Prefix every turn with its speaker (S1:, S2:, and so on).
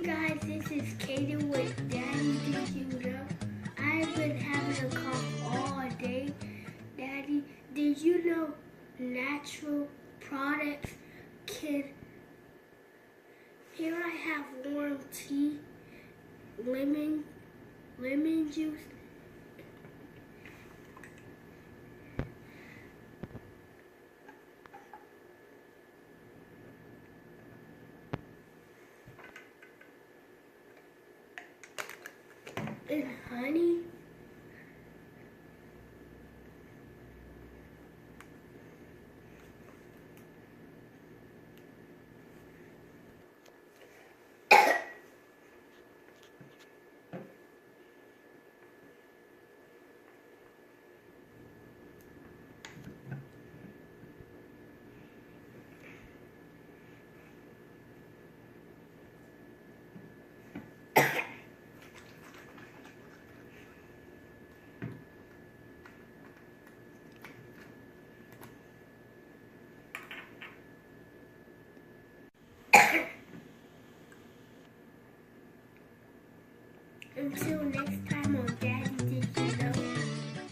S1: guys, this is Kaden with Daddy. Did you know I've been having a cough all day? Daddy, did you know natural products can... Here I have warm tea, lemon juice, and honey. Until next time.